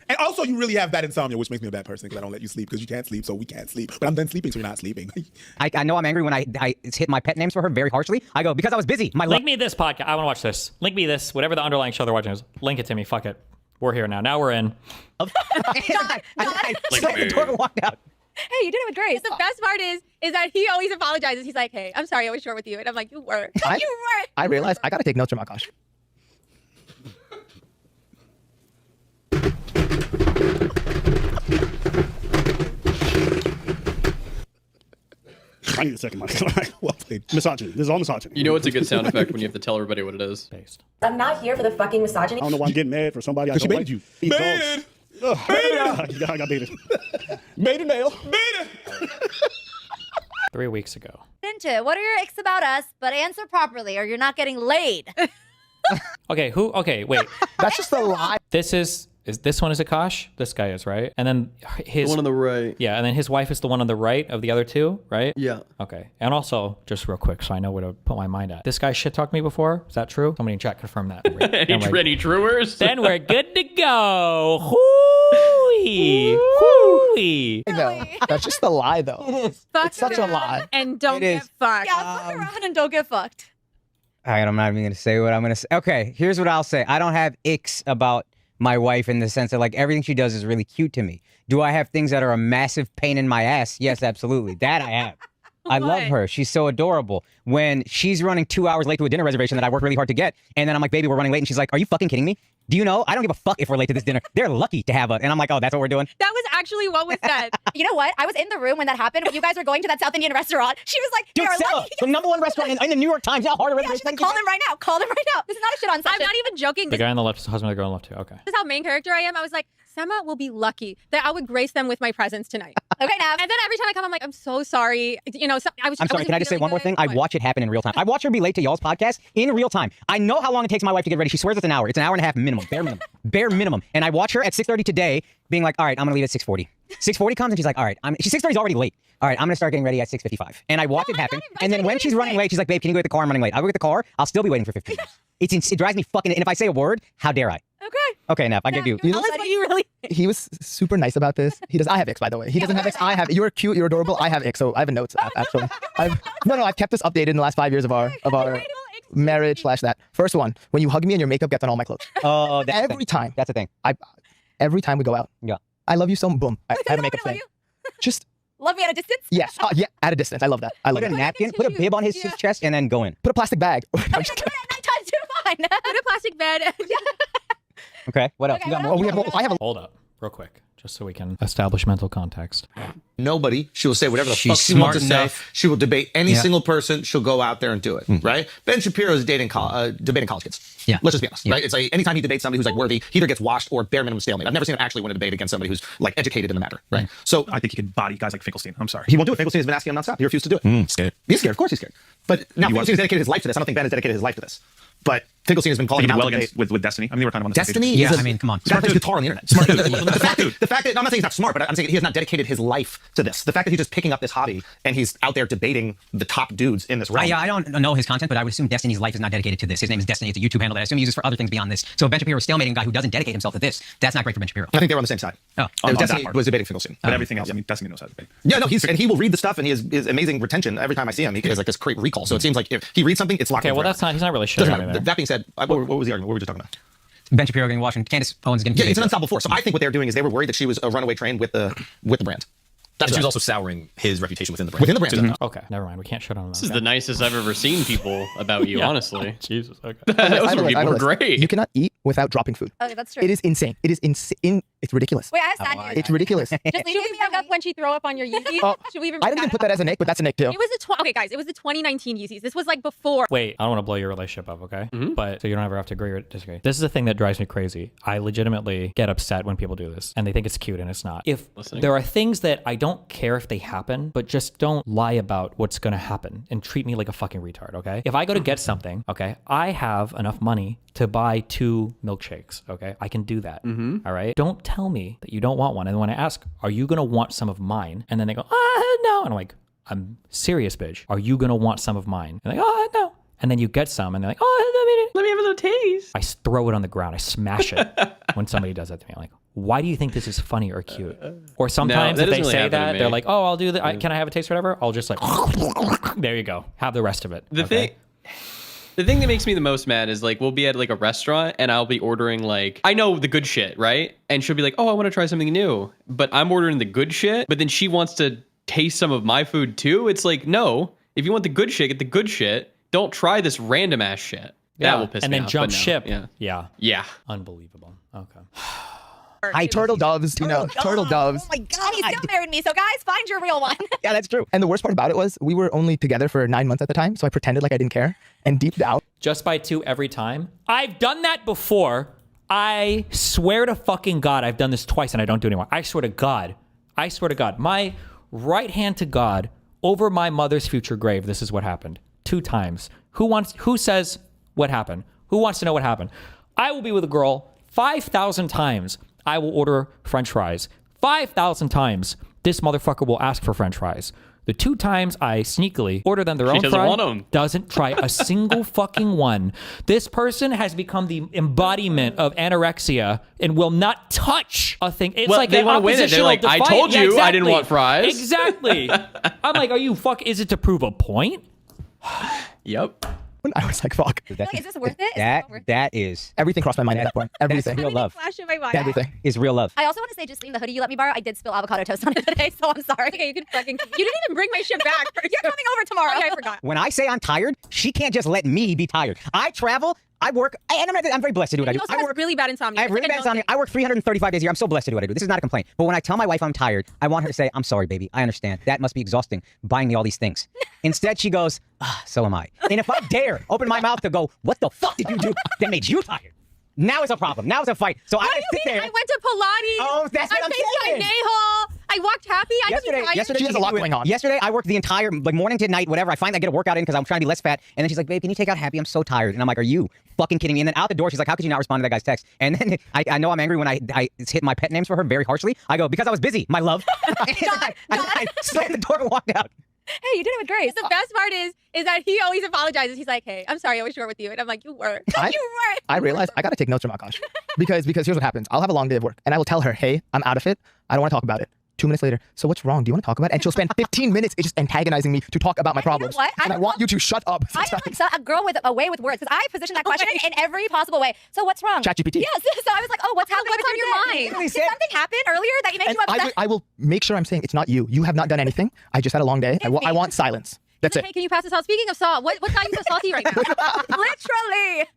S15: And also, you really have bad insomnia, which makes me a bad person because I don't let you sleep because you can't sleep, so we can't sleep. But I'm done sleeping, so you're not sleeping.
S5: I know I'm angry when I hit my pet names for her very harshly. I go, because I was busy.
S2: Link me this podcast. I want to watch this. Link me this. Whatever the underlying show they're watching is. Link it to me. Fuck it. We're here now. Now we're in.
S5: I slammed the door and walked out.
S8: Hey, you did it with grace.
S6: The best part is that he always apologizes. He's like, hey, I'm sorry I was short with you. And I'm like, you were. You were.
S18: I realized I got to take notes from Akash.
S14: I need a second, Mike. Well, misogyny. This is all misogyny.
S9: You know it's a good sound effect when you have to tell everybody what it is.
S2: Based.
S1: I'm not here for the fucking misogyny.
S14: I don't know why I'm getting mad for somebody I
S15: Because
S14: don't
S15: she
S14: like.
S15: baited you.
S14: Baited! I got baited. Baited male.
S15: Baited!
S2: 3 weeks ago.
S8: Into what are your icks about us? But answer properly, or you're not getting laid.
S2: Okay, okay, wait.
S18: That's just a lie.
S2: This one is Akash? This guy is, right? And then his...
S9: The one on the right.
S2: Yeah, and then his wife is the one on the right of the other two, right?
S9: Yeah.
S2: Okay. And also, just real quick, so I know where to put my mind at. This guy shit-talked me before? Is that true? Somebody in chat confirm that.
S9: Any truers?
S2: Then we're good to go. Hoo-wee. Hoo-wee.
S18: No, that's just a lie, though.
S6: It is. Fuck
S18: It's such a lie.
S6: And don't get fucked.
S8: Yeah, fuck around and don't get fucked.
S5: All right, I'm not even going to say what I'm going to say. Okay, here's what I'll say. I don't have icks about my wife in the sense that like everything she does is really cute to me. Do I have things that are a massive pain in my ass? Yes, absolutely. That I have. I love her. She's so adorable. When she's running 2 hours late to a dinner reservation that I worked really hard to get, and then I'm like, baby, we're running late. And she's like, are you fucking kidding me? Do you know? I don't give a fuck if we're late to this dinner. They're lucky to have us. And I'm like, oh, that's what we're doing?
S6: That was actually what was said.
S8: You know what? I was in the room when that happened, when you guys were going to that South Indian restaurant. She was like,
S5: Dude,
S8: they are
S5: Sarah,
S8: lucky.
S5: the #1 restaurant in the New York Times. How hard a
S8: Yeah,
S5: reservation.
S8: she's like, call them right now. Call them right now. This is not a shit on session.
S6: I'm not even joking.
S2: The guy on the left is the husband of the girl on the left too. Okay.
S6: This is how main character I am. I was like, Sema will be lucky that I would grace them with my presence tonight.
S8: Okay, Nav.
S6: And then every time I come, I'm like, I'm so sorry. You know,
S5: I'm sorry, can I just say one more thing? I watch it happen in real time. I watch her be late to y'all's podcast in real time. I know how long it takes my wife to get ready. She swears it's an hour. It's an hour and a half minimum, bare minimum. Bare minimum. And I watch her at 6:30 today being like, all right, I'm going to leave at 6:40. 6:40 comes and she's like, all right, 6:30 is already late. All right, I'm going to start getting ready at 6:55. And I watch it happen. And then when she's running late, she's like, babe, can you go get the car? I'm running late. I'll go get the car. I'll still be waiting for 15 minutes. It drives me fucking, and if I say a word, how dare I? Okay, Neff, I give you.
S18: He was super nice about this. I have icks, by the way. He doesn't have icks. I have. You're cute. You're adorable. I have icks. So I have a notes app, actually. I've kept this updated in the last 5 years of our marriage / that. First one, when you hug me and your makeup gets on all my clothes.
S5: Oh, that's
S18: every time.
S5: That's the thing.
S18: Every time we go out.
S5: Yeah.
S18: I love you so. Boom. I have a makeup thing. Just.
S8: Love me at a distance?
S18: Yes. Yeah, at a distance. I love that. I love
S5: Put a napkin, put a bib on his chest, and then go in.
S18: Put a plastic bag.
S8: I'm just kidding. Nighttime too, fine.
S6: Put a plastic bed.
S5: Okay, what else?
S8: Okay,
S5: You got more?
S18: I have a.
S2: Hold up, real quick, just so we can establish mental context.
S10: Nobody. She will say whatever the
S19: She's
S10: fuck she wants to
S19: smart
S10: say.
S19: enough.
S10: She will debate any
S19: Yeah.
S10: single person. She'll go out there and do it, right? Ben Shapiro is debating college kids.
S19: Yeah.
S10: Let's just be honest, right? It's like anytime he debates somebody who's like worthy, he either gets washed or bare minimum stalemate. I've never seen him actually win a debate against somebody who's like educated in the matter, right? So
S19: I think he can body guys like Finkelstein. I'm sorry.
S10: he won't do it. Finkelstein has been asking him nonstop. He refused to do it.
S19: Scared.
S10: He's scared. Of course he's scared. But now
S19: He was.
S10: Finkelstein's dedicated his life to this. I don't think Ben has dedicated his life to this. But Finkelstein has been calling
S19: He
S10: him
S19: did
S10: out
S19: well against with Destiny. I mean, they were kind of on the same
S10: Destiny.
S19: page.
S10: Is
S5: I mean, come on.
S10: The guy plays guitar on the internet. Smart dude. The fact that I'm not saying he's not smart, but I'm saying he has not dedicated his life to this. The fact that he's just picking up this hobby and he's out there debating the top dudes in this realm.
S5: I don't know his content, but I would assume Destiny's life is not dedicated to this. His name is Destiny. It's a YouTube handle that I assume he uses for other things beyond this. So Ben Shapiro is stalemating a guy who doesn't dedicate himself to this. That's not great for Ben Shapiro.
S10: I think they were on the same side.
S5: Oh,
S10: And
S19: on
S10: Destiny
S19: that part.
S10: was debating Finkelstein.
S19: But everything else, I mean, Destiny knows how to debate.
S10: Yeah, no, he will read the stuff and he has amazing retention. Every time I see him, he has like this great recall. So it seems like if he reads something, it's locked
S2: Okay,
S10: in
S2: well,
S10: forever.
S2: he's not really
S10: Doesn't
S2: showing
S10: matter.
S2: me there.
S10: That being said, what was the argument? What were we just talking about?
S5: Ben Shapiro getting washed and Candace Owens getting
S10: Yeah, it's an unstoppable force. So I think what they're doing is they were worried that she was a runaway train with the brand.
S20: She was also souring his reputation within the brand.
S10: Within the brand.
S2: Mm-hmm. Okay, never mind. We can't shut on that.
S9: This is the nicest I've ever seen people about you,
S2: Yeah.
S9: honestly.
S2: Jesus. Okay.
S9: Those people were great.
S18: You cannot eat without dropping food.
S8: Okay, that's true.
S18: It is insane. It is insane. It's ridiculous.
S8: Wait, I have sad news.
S18: It's ridiculous.
S6: Just should we bring up when she throw up on your Yeezys?
S18: Oh,
S6: Should we even?
S18: I didn't even put that as a nick, but that's a nick too.
S6: It was okay, guys. It was the 2019 Yeezys. This was like before.
S2: Wait, I don't want to blow your relationship up, okay?
S9: Mm-hmm.
S2: But so you don't ever have to agree or disagree. This is the thing that drives me crazy. I legitimately get upset when people do this and they think it's cute and it's not. If there are things that I don't care if they happen, but just don't lie about what's going to happen and treat me like a fucking retard, okay? If I go to get something, okay, I have enough money to buy 2 milkshakes, okay? I can do that, all right? Don't tell me that you don't want one. And when I ask, are you going to want some of mine? And then they go, no. And I'm like, I'm serious, bitch. Are you going to want some of mine? And they're like, no. And then you get some and they're like,
S7: Let me have a little taste.
S2: I throw it on the ground. I smash it when somebody does that to me. I'm like, why do you think this is funny or cute? Or sometimes
S9: that
S2: if they
S9: doesn't really
S2: say
S9: happen to
S2: that,
S9: me.
S2: they're like, oh, I'll do that. Can I have a taste or whatever? I'll just like, there you go. Have the rest of it.
S9: The thing that makes me the most mad is like we'll be at like a restaurant and I'll be ordering like I know the good shit, right? And she'll be like, "Oh, I want to try something new." But I'm ordering the good shit, but then she wants to taste some of my food too. It's like, "No, if you want the good shit, get the good shit. Don't try this random ass shit." That will piss me off.
S2: And then jump
S9: but no,
S2: ship.
S9: Yeah.
S2: Yeah. Unbelievable. Okay.
S18: Hi, turtle doves. You know, turtle doves.
S8: Oh my God, he still married me. So guys, find your real one.
S18: Yeah, that's true. And the worst part about it was we were only together for 9 months at the time, so I pretended like I didn't care. And deep down,
S2: Just buy 2 every time. I've done that before. I swear to fucking God, I've done this twice and I don't do it anymore. I swear to God. I swear to God. My right hand to God over my mother's future grave. This is what happened. 2 times. Who says what happened? Who wants to know what happened? I will be with a girl 5,000 times. I will order French fries. 5,000 times. This motherfucker will ask for French fries. The 2 times I sneakily order them their own
S9: doesn't
S2: fry,
S9: want 'em.
S2: doesn't try a single fucking one. This person has become the embodiment of anorexia and will not touch a thing. It's
S9: Well,
S2: like
S9: they
S2: an
S9: wanna win it. They're
S2: oppositional
S9: like, I
S2: defiant-
S9: told
S2: Yeah,
S9: you I didn't
S2: exactly.
S9: want fries.
S2: Exactly. I'm like, are you is it to prove a point?
S9: Yep.
S18: I was like, fuck.
S8: Is this worth it?
S5: That is
S18: Everything crossed my mind at that point. Everything.
S5: real love.
S6: Flash in my mind.
S18: Everything.
S5: Is real love.
S8: I also want to say, Justine, the hoodie you let me borrow, I did spill avocado toast on it today, so I'm sorry.
S6: Okay, you can fucking. You didn't even bring my shit back.
S8: You're coming over tomorrow.
S6: Okay, I forgot.
S5: When I say I'm tired, she can't just let me be tired. I travel, I work, and I'm very blessed to do what I
S6: You
S5: do.
S6: also
S5: I
S6: have
S5: work
S6: really bad insomnia.
S5: I have
S6: It's
S5: really
S6: like
S5: bad
S6: a
S5: insomnia. I work 335 days a year. I'm so blessed to do what I do. This is not a complaint. But when I tell my wife I'm tired, I want her to say, I'm sorry, baby. I understand. That must be exhausting, buying me all these things. Instead, she goes, so am I. And if I dare open my mouth to go, what the fuck did you do that made you tired? Now it's a problem. Now it's a fight. So I sit there.
S6: I went to Pilates.
S5: Oh, that's what I'm
S6: faced
S5: saying.
S6: my nail. I walked happy. I
S5: Yesterday,
S18: She has a lot going on.
S5: Yesterday, I worked the entire morning to night, whatever. I finally get a workout in because I'm trying to be less fat. And then she's like, babe, can you take out happy? I'm so tired. And I'm like, are you fucking kidding me? And then out the door, she's like, how could you not respond to that guy's text? And then I know I'm angry when I hit my pet names for her very harshly. I go, because I was busy, my love. I slammed the door and walked out.
S8: Hey, you did it with grace.
S6: The best part is that he always apologizes. He's like, hey, I'm sorry I was short with you. And I'm like, you were. You were.
S18: I realized I got to take notes from Akash. Because here's what happens. I'll have a long day of work and I will tell her, hey, I'm out of it. I don't want to talk about it. 2 minutes later, so what's wrong? Do you want to talk about it? And she'll spend 15 minutes just antagonizing me to talk about my problems.
S8: You know what?
S18: And I want you to shut up.
S8: I am like a girl with a way with words because I position that question in every possible way. So what's wrong?
S18: ChatGPT.
S8: Yes. So I was like, oh, what's happening?
S6: What's on your mind?
S8: Did something happen earlier that made
S18: And
S8: you upset?
S18: I will make sure I'm saying it's not you. You have not done anything. I just had a long day. I want silence. That's it.
S6: Hey, can you pass the salt? Speaking of salt, what got you so salty right now?
S8: Literally.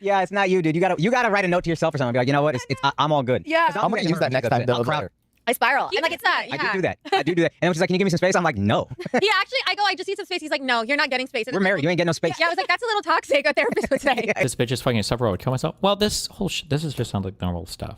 S5: Yeah, it's not you, dude. You gotta write a note to yourself or something. Be like, you know what? I'm all good.
S8: Yeah.
S18: I'm gonna use that next time.
S5: I'll crowd her.
S8: I spiral. I'm like, it's not.
S5: I do that. I do that. And then she's like, can you give me some space? I'm like, no.
S6: He actually, I go, I just need some space. He's like, no, you're not getting space. And
S5: We're married. You ain't getting no space.
S6: Yeah, I was like, that's a little toxic. A therapist would say.
S2: This bitch is fucking insufferable. I would kill myself. Well, this is just sounds like normal stuff.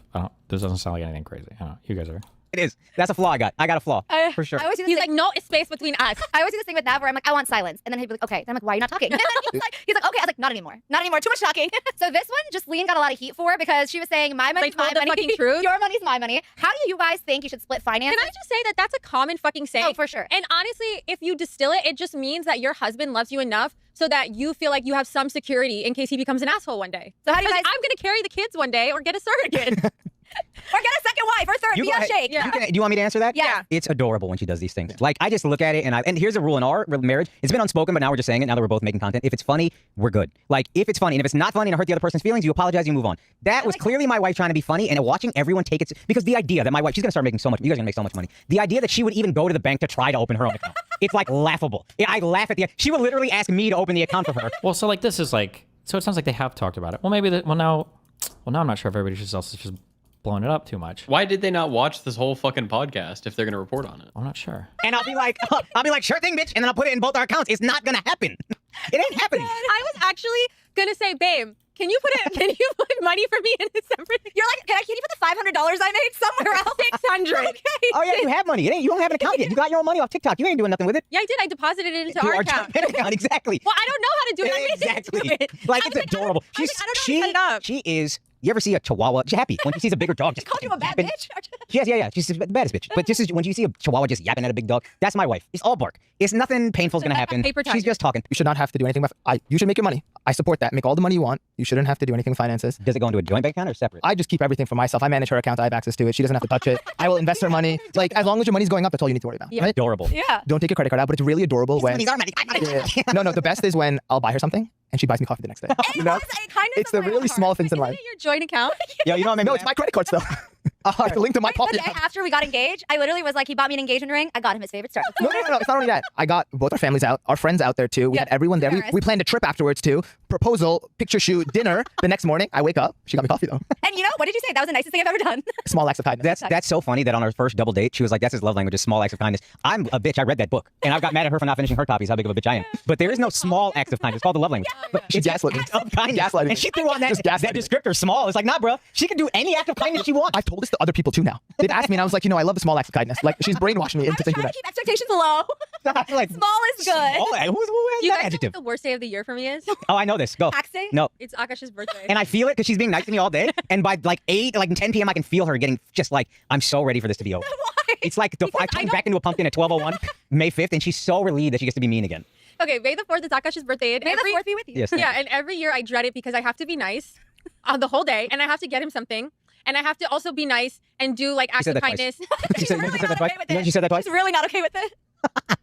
S2: This doesn't sound like anything crazy. I don't know. You guys are.
S5: It is. That's a flaw I got. I got a flaw for sure.
S8: I always do this
S6: He's
S8: thing.
S6: like, no space between us.
S8: I always do this thing with Nav where I'm like, I want silence. And then he'd be like, okay. And I'm like, why are you not talking? And then he's like, okay. I was like, not anymore. Not anymore. Too much talking. So this one, just Lean got a lot of heat for because she was saying, my money's my
S6: told the
S8: money.
S6: fucking truth.
S8: Your money's my money. How do you guys think you should split finances?
S6: Can I just say that that's a common fucking saying?
S8: Oh, for sure.
S6: And honestly, if you distill it, it just means that your husband loves you enough so that you feel like you have some security in case he becomes an asshole one day.
S8: So how do you guys...
S6: I'm going to carry the kids one day or get a surrogate.
S8: Or get a second wife or third. Be a shake.
S5: Do you want me to answer that?
S8: Yeah.
S5: It's adorable when she does these things. Like, I just look at it and here's a rule in our marriage. It's been unspoken, but now we're just saying it now that we're both making content. If it's funny, we're good. Like, if it's funny, and if it's not funny and it hurt the other person's feelings, you apologize, you move on. That was clearly my wife trying to be funny, and watching everyone take it, because the idea that my wife, she's gonna start making so much, you guys are gonna make so much money. The idea that she would even go to the bank to try to open her own account. It's like laughable. I laugh at she would literally ask me to open the account for her.
S2: Well, so like this is like, so it sounds like they have talked about it. Well, maybe now I'm not sure if everybody else is just blowing it up too much.
S9: Why did they not watch this whole fucking podcast if they're gonna report on it?
S2: I'm not sure.
S5: And I'll be like, sure thing, bitch, and then I'll put it in both our accounts. It's not gonna happen. It ain't happening.
S6: I was actually gonna say, babe, can you put money for me in a separate?
S8: You're like, can you put the $500 I made somewhere else?
S6: 600.
S8: Okay.
S5: Oh yeah, you have money. You don't have an account yet. You got your own money off TikTok. You ain't doing nothing with it.
S6: Yeah, I did. I deposited it into
S5: To
S6: our
S5: our
S6: account.
S5: joint account, exactly.
S6: Well, I don't know how to do it. I made it do it.
S5: Like, it's adorable.
S6: I don't know how to set it up.
S5: She is. You ever see a chihuahua? She's happy when she sees a bigger dog. Just
S8: Called you a bad bitch?
S5: Yeah. She's the baddest bitch. But this is when you see a chihuahua just yapping at a big dog. That's my wife. It's all bark. It's nothing painful is gonna happen. She's just talking.
S18: You should not have to do anything. You should make your money. I support that. Make all the money you want. You shouldn't have to do anything with finances.
S5: Does it go into a joint bank account or separate?
S18: I just keep everything for myself. I manage her account. I have access to it. She doesn't have to touch it. I will invest her money. Like, as long as your money's going up, that's all you need to worry about.
S5: Yeah.
S18: Right?
S5: Adorable.
S8: Yeah.
S18: Don't take your credit card out, but it's really adorable when.
S5: Money's our money.
S18: Yeah. No. The best is when I'll buy her something and she buys me coffee the next day. You know? It's the really small things in life.
S6: Your joint account?
S5: Yeah, you know what I mean?
S18: No, it's my credit card still. It's linked to my
S8: The
S18: coffee
S8: day
S18: account.
S8: after we got engaged, I literally was like, he bought me an engagement ring. I got him his favorite Starbucks.
S18: No. It's not only that. I got both our families out, our friends out there too. We had everyone there. We planned a trip afterwards too. Proposal, picture shoot, dinner. The next morning, I wake up. She got me coffee though.
S8: And you know, what did you say? That was the nicest thing I've ever done.
S18: Small acts of kindness.
S5: That's so funny that on our first double date, she was like, that's his love language, is small acts of kindness. I'm a bitch. I read that book. And I got mad at her for not finishing her copies, how big of a bitch I am. But there is no small acts of kindness. It's called the love language. But
S18: She gaslit me.
S5: of kindness.
S18: Gaslighting.
S5: And she threw on that descriptor, small. It's like, nah, bro. She can do any act of kindness she wants.
S18: I've told this to other people too now. They've asked me and I was like, I love the small acts of kindness. Like, she's brainwashing me into thinking that.
S8: Keep expectations low.
S5: Like,
S8: Small is good.
S5: who has
S6: You
S5: that
S6: guys know
S5: adjective?
S6: what the worst day of the year for me is?
S5: Oh, I know this. Go.
S8: Tax day?
S5: No.
S6: It's Akash's birthday.
S5: And I feel it because she's being nice to me all day. And by like 10 p.m., I can feel her getting just like, I'm so ready for this to be over.
S8: Why?
S5: It's like I turned back into a pumpkin at 12:01, May 5th, and she's so relieved that she gets to be mean again.
S6: Okay, May the 4th is Akash's birthday. And
S8: May the 4th be with you.
S5: Yes.
S6: Yeah, and every year I dread it because I have to be nice the whole day, and I have to get him something, and I have to also be nice and do like acts
S5: said
S6: of
S5: that twice.
S6: kindness.
S5: She said that twice.
S8: with it.
S5: She said that twice.
S8: She's really not okay with it.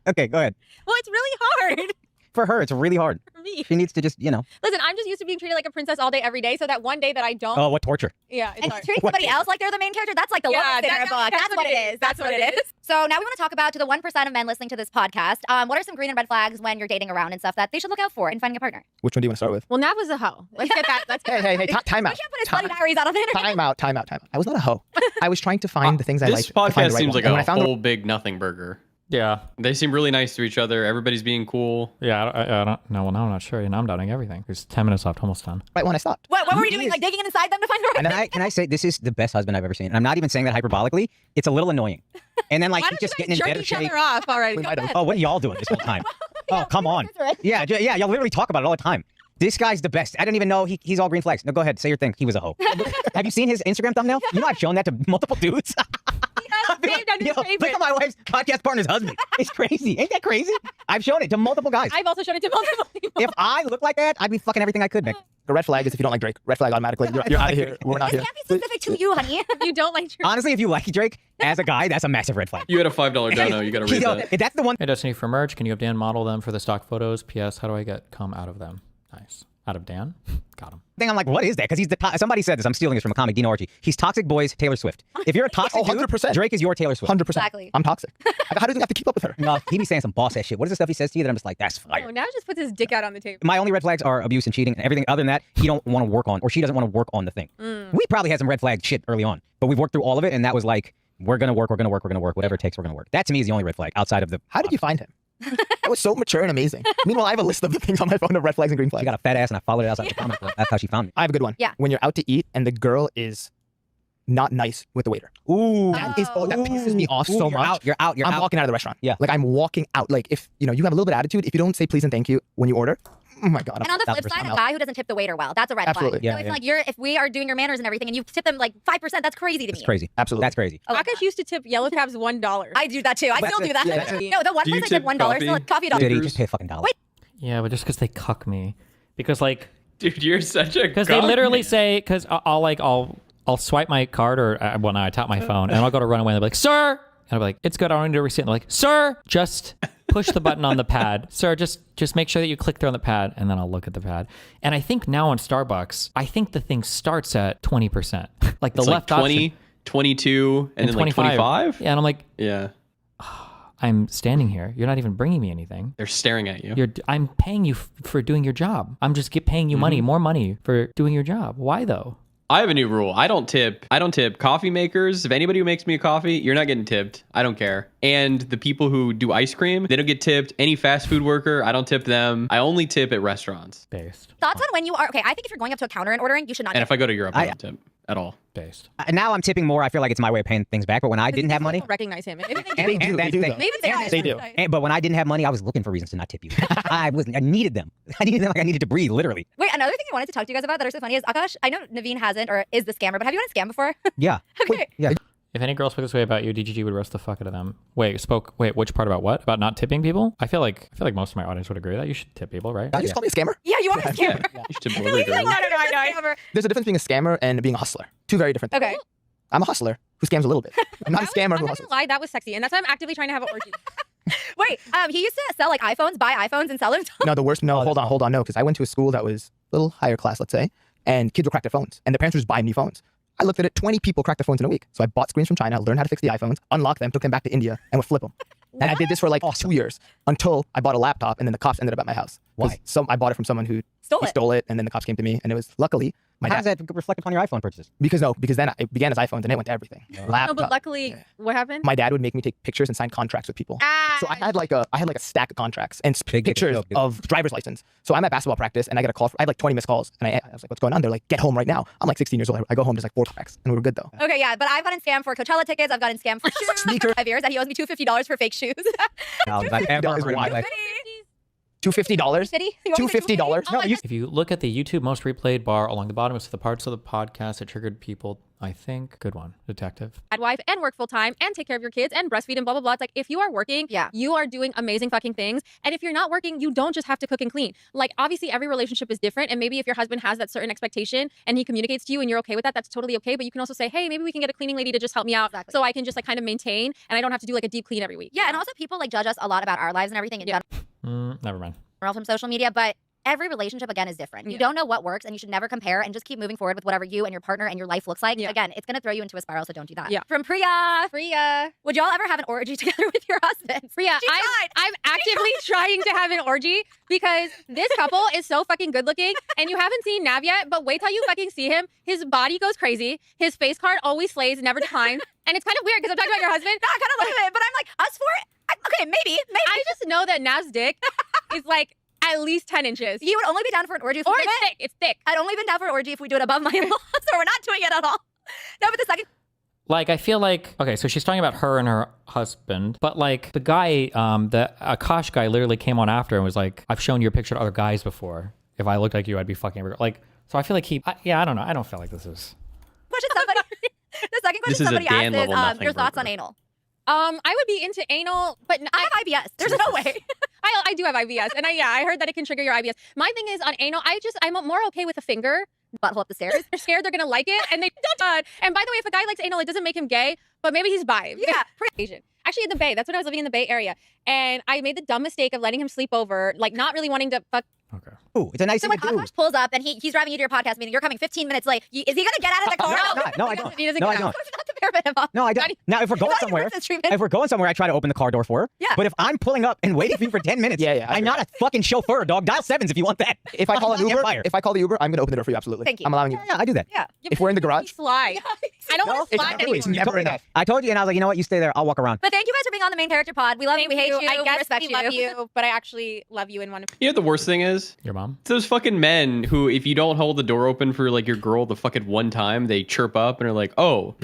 S5: Okay, go ahead.
S6: Well, it's really hard
S5: For her, it's really hard.
S6: for me.
S5: She needs to just,
S6: Listen, I'm just used to being treated like a princess all day, every day, so that one day that I don't.
S5: Oh, what torture.
S6: Yeah, it's
S8: And
S6: hard.
S8: treat somebody else like they're the main character, that's like the love
S6: Yeah,
S8: in our book. That's what it is. That's what it is. So now we want to talk about, to the 1% of men listening to this podcast, what are some green and red flags when you're dating around and stuff that they should look out for in finding a partner?
S18: Which one do you want to start with?
S6: Well, Nav was a hoe. Let's get that. Let's get
S18: Hey, time out.
S8: We can't put his bloody diaries out on the internet.
S18: Time out. I was not a hoe. I was trying to find the things I
S9: This
S18: liked. to find
S9: podcast
S18: the right
S9: seems
S18: one.
S9: like
S18: And when I
S9: a
S18: found
S9: whole big nothing burger.
S2: Yeah.
S9: They seem really nice to each other. Everybody's being cool.
S2: Yeah, I don't know. Well, now I'm not sure. Now I'm doubting everything. There's 10 minutes left, almost done.
S18: right one, I stopped.
S8: What were we doing? Like digging inside them to find the right
S5: And then can I say, this is the best husband I've ever seen. And I'm not even saying that hyperbolically. It's a little annoying. And then, like,
S6: Why
S5: he's
S6: don't you
S5: just
S6: guys
S5: getting in
S6: jerk
S5: better
S6: each
S5: shape.
S6: other off already?
S18: We
S6: Go
S18: might have.
S6: ahead.
S5: Oh, what are y'all doing this whole time? Oh, come on. Yeah, y'all literally talk about it all the time. This guy's the best. I didn't even know he's all green flags. No, go ahead. Say your thing. He was a hoe. Have you seen his Instagram thumbnail? You know I've shown that to multiple dudes.
S6: Yes, saved on his favorite.
S5: Look at my wife's podcast partner's husband. It's crazy. Ain't that crazy? I've shown it to multiple guys.
S6: I've also shown it to multiple people.
S5: If I look like that, I'd be fucking everything I could, Nick.
S18: The red flag is if you don't like Drake. Red flag automatically. You're out of here. We're not
S8: This
S18: here.
S8: can't be specific to you, honey.
S6: You don't like Drake.
S5: Honestly, if you like Drake as a guy, that's a massive red flag.
S9: You had a $5 dono. You got to read that.
S5: That's the one.
S2: Hey, Destiny, for merch, can you have Dan model them for the stock photos? P.S. How do I get cum out of them? Nice. Out of Dan? Got him.
S5: Thing I'm like, what is that? Because he's somebody said this. I'm stealing this from a comic, Dino Archie. He's toxic boys, Taylor Swift. If you're a toxic dude,
S18: 100%.
S5: Drake is your Taylor Swift.
S18: 100%.
S8: Exactly.
S18: I'm toxic. How do you have to keep up with her?
S5: No, he be saying some boss ass shit. What is the stuff he says to you that I'm just like, that's fire.
S6: Oh, now just puts his dick out on the table.
S5: My only red flags are abuse and cheating, and everything other than that, he don't want to work on, or she doesn't want to work on the thing. We probably had some red flag shit early on, but we've worked through all of it, and that was like, we're gonna work, whatever it takes, we're gonna work. That to me is the only red flag outside of the.
S18: How did you find him? That was so mature and amazing. Meanwhile, I have a list of the things on my phone of red flags and green flags.
S5: She got a fat ass, and I followed it outside the comments. That's how she found me.
S18: I have a good one.
S8: Yeah.
S18: When you're out to eat and the girl is not nice with the waiter.
S5: Ooh.
S18: That pisses me off so much.
S5: You're out.
S18: I'm walking out of the restaurant.
S5: Yeah.
S18: Like I'm walking out. Like if you have a little bit of attitude, if you don't say please and thank you when you order, oh my God.
S8: And on the flip side, a guy who doesn't tip the waiter well, that's a red
S18: Absolutely.
S8: flag.
S18: Yeah,
S8: so it's
S18: yeah.
S8: like if we are doing your manners and everything and you tip them like 5%, that's crazy to me.
S5: That's crazy.
S18: Absolutely.
S5: That's crazy.
S6: Akash used to tip yellow cabs $1.
S8: I do that too. I still do that.
S18: Yeah.
S8: No, the one
S9: Do you
S8: place I tip
S9: tip
S8: $1, so like coffee $1.
S5: Diddy, just pay a fucking dollar.
S8: Wait.
S2: Yeah, but just because they cuck me. Because like...
S9: Dude, you're such a
S2: Because they literally say... Because I'll swipe my card or... well, no, I tap my phone. And I'll go to run away and they'll be like, sir! And I'll be like, it's good. I don't need a receipt. And they're like, sir! Just push the button on the pad. Sir, just make sure that you click there on the pad. And then I'll look at the pad. And I think now on Starbucks, I think the thing starts at 20%. Like the
S9: It's
S2: left
S9: like 20,
S2: option.
S9: 22, and then like 25?
S2: Yeah, and I'm like...
S9: Yeah.
S2: I'm standing here. You're not even bringing me anything.
S9: They're staring at you.
S2: I'm paying you for doing your job. I'm just paying you money, more money for doing your job. Why though?
S9: I have a new rule. I don't tip coffee makers. If anybody who makes me a coffee, you're not getting tipped. I don't care. And the people who do ice cream, they don't get tipped. Any fast food worker, I don't tip them. I only tip at restaurants.
S2: Based.
S8: Thoughts on when you are, okay, I think if you're going up to a counter and ordering, you should not
S9: And
S8: tip.
S9: if I go to Europe, I don't tip at all.
S2: Based.
S5: Now I'm tipping more. I feel like it's my way of paying things back. But when I didn't have money,
S6: Recognize him.
S5: Maybe they
S18: do.
S5: But when I didn't have money, I was looking for reasons to not tip you. I needed them. I needed them like I needed to breathe, literally.
S8: Wait, another thing I wanted to talk to you guys about that are so funny is, Akash, I know Naveen hasn't or is the scammer, but have you had a scam before?
S5: Yeah.
S8: Okay.
S5: Yeah.
S2: If any girl spoke this way about you, DGG would roast the fuck out of them. Wait, which part about what? About not tipping people? I feel like most of my audience would agree with that. You should tip people, right?
S18: You just call me a scammer?
S8: Yeah, you are a scammer.
S9: You should tip delivery
S8: He's like,
S9: girls.
S8: no, I know.
S18: There's a difference being a scammer and being a hustler. Two very different things.
S8: Okay.
S18: I'm a hustler who scams a little bit. I'm not a scammer
S6: I'm
S18: who
S6: not
S18: hustles.
S6: gonna lie, that was sexy, and that's why I'm actively trying to have an orgy.
S8: Wait, he used to sell like iPhones, buy iPhones and sell them.
S18: No, the worst. No, hold on. No, because I went to a school that was a little higher class, let's say, and kids would crack their phones, and their parents would just buy new phones. I looked at it, 20 people cracked their phones in a week. So I bought screens from China, learned how to fix the iPhones, unlocked them, took them back to India, and would flip them. And I did this for like 2 years until I bought a laptop, and then the cops ended up at my house.
S5: Why?
S18: I bought it from someone who
S8: stole it,
S18: and then the cops came to me, and it was luckily my
S5: How
S18: dad.
S5: does that reflect upon your iPhone purchases?
S18: Because then it began as iPhones, and it went to everything.
S6: No,
S18: Laptop.
S6: but luckily, what happened?
S18: My dad would make me take pictures and sign contracts with people. So I had like a stack of contracts and pictures of driver's license. So I'm at basketball practice and I get a call. I had like 20 missed calls, and I was like, "What's going on?" They're like, "Get home right now." I'm like 16 years old. I go home, there's like 4 contracts, and we were good though.
S8: Okay, yeah, but I've gotten scammed for Coachella tickets. I've gotten scammed for shoes.
S18: Sneakers.
S8: 5 years, and he owes me $250 for fake shoes.
S5: No,
S18: $250 is wild. $250?
S8: City? You want me to say
S18: $250?
S8: No,
S2: If you look at the YouTube most replayed bar along the bottom, it's the parts of the podcast that triggered people, I think. Good one, detective.
S6: Wife and work full time and take care of your kids and breastfeed and blah blah blah. It's like if you are working, you are doing amazing fucking things. And if you're not working, you don't just have to cook and clean. Like obviously every relationship is different. And maybe if your husband has that certain expectation and he communicates to you and you're okay with that, that's totally okay. But you can also say, hey, maybe we can get a cleaning lady to just help me out so I can just like kind of maintain and I don't have to do like a deep clean every week.
S8: Yeah, and also people like judge us a lot about our lives and everything in
S2: Never mind.
S8: general from social media, but every relationship again is different. You don't know what works, and you should never compare and just keep moving forward with whatever you and your partner and your life looks like. Again, it's gonna throw you into a spiral, so don't do that.
S6: Yeah.
S8: From Priya, would y'all ever have an orgy together with your husband?
S6: Priya, I'm actively trying to have an orgy because this couple is so fucking good looking, and you haven't seen Nav yet, but wait till you fucking see him. His body goes crazy. His face card always slays, never declined, and it's kind of weird because I'm talking about your husband.
S8: No, I kind of love it, but I'm like, us for it? Okay, maybe.
S6: I just know that Nav's dick is like at least 10 inches.
S8: You would only be down for an orgy if we
S6: or
S8: do
S6: it's
S8: it.
S6: thick. It's thick.
S8: I'd only been down for an orgy if we do it above my in-laws, so we're not doing it at all. No, but the second.
S2: Like, I feel like, okay, so she's talking about her and her husband, but like the guy, the Akash guy literally came on after and was like, I've shown you a picture of other guys before. If I looked like you, I'd be fucking every like, so I feel like I don't know. I don't feel like this is.
S8: Question somebody. The second
S9: This
S8: question
S9: is a
S8: somebody
S9: Dan
S8: asked
S9: level
S8: is
S9: nothing
S8: your thoughts
S9: burger.
S8: on anal.
S6: I would be into anal, but
S8: I have IBS. There's no way.
S6: I do have IBS, and I heard that it can trigger your IBS. My thing is on anal, I'm more okay with a finger.
S8: Butthole up the stairs.
S6: They're scared they're gonna like it, and they don't. And by the way, if a guy likes anal, it doesn't make him gay, but maybe he's bi.
S8: Yeah.
S6: Asian. Actually, in the Bay. That's when I was living in the Bay Area, and I made the dumb mistake of letting him sleep over, like not really wanting to fuck.
S2: Okay.
S5: Ooh, it's a nice
S8: So
S5: thing
S8: when
S5: to do.
S8: Akash pulls up and he's driving you to your podcast meeting, you're coming 15 minutes late. Is he gonna get out of the car?
S5: No, I'm not. No, I don't.
S6: He doesn't
S5: No,
S6: get
S5: I
S6: out.
S5: don't.
S8: Not the bare minimum.
S5: No, I don't. Now, if we're going somewhere, I try to open the car door for her.
S8: Yeah.
S5: But if I'm pulling up and waiting for you for 10 minutes, I'm not a fucking chauffeur, dog. Dial 7s if you want that.
S18: If I call an Uber, the Uber, I'm gonna open the door for you. Absolutely.
S8: Thank you.
S18: I'm allowing you.
S5: Yeah, I do that.
S8: Yeah.
S18: If we're in the garage,
S6: Fly. I don't want to fly anymore.
S18: it's never enough.
S5: I told you, and I was like, you know what? You stay there. I'll walk around.
S8: But thank you guys for being on the main character pod. We love you. We hate you.
S6: I
S8: We
S6: guess
S8: respect
S6: we love you, but I actually love you and want to.
S9: You know what the worst thing is? is?
S2: Your mom?
S9: It's those fucking men who, if you don't hold the door open for like your girl the fucking one time, they chirp up and are like, oh,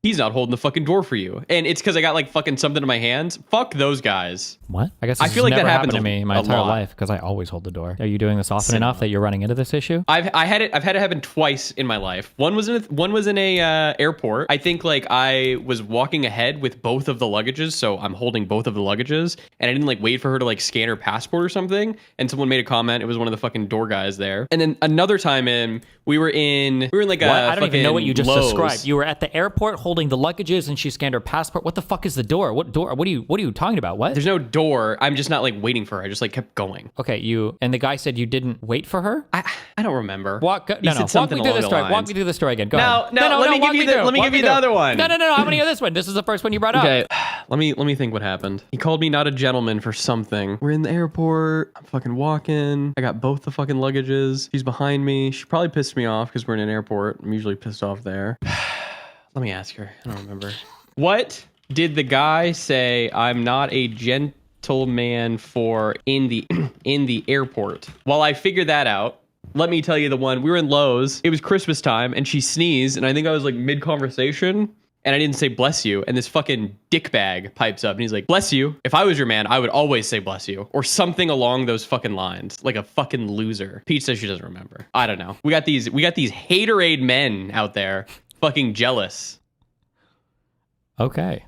S9: he's not holding the fucking door for you. And it's because I got like fucking something in my hands. Fuck those guys.
S2: What? I guess
S9: I
S2: this
S9: feel
S2: has
S9: like that
S2: never
S9: happens
S2: happened to me my
S9: a
S2: entire
S9: lot.
S2: life because I always hold the door. Are you doing this often enough that you're running into this issue?
S9: I've had it happen twice in my life. One was in a airport. I think like I was walking ahead with both of the luggages, so I'm holding both of the luggages, and I didn't like wait for her to like scan her passport or something. And someone made a comment. It was one of the fucking door guys there. And then another time we were in like
S2: What? I don't even know what you just
S9: Lowe's.
S2: described. You were at the airport holding the luggages and she scanned her passport. What the fuck is the door? What door? What are you talking about? What?
S9: There's no door. I'm just not like waiting for her. I just like kept going.
S2: Okay, and the guy said you didn't wait for her?
S9: I don't remember.
S2: Walk me through the story. Walk me through the story again. Go ahead.
S9: No, let me give you the other one.
S2: No. I want to hear this one. This is the first one you brought up.
S9: Okay, let me think what happened. He called me not a gentleman for something. We're in the airport. I'm fucking walking. I got both the fucking luggages. She's behind me. She probably pissed me off because we're in an airport. I'm usually pissed off there. Let me ask her. I don't remember. What did the guy say I'm not a gentleman for in the airport? While I figure that out, let me tell you the one. We were in Lowe's. It was Christmas time and she sneezed and I think I was like mid-conversation and I didn't say bless you, and this fucking dickbag pipes up and he's like, bless you. If I was your man, I would always say bless you, or something along those fucking lines, like a fucking loser. Peach says she doesn't remember. I don't know. We got these haterade men out there fucking jealous.
S2: Okay.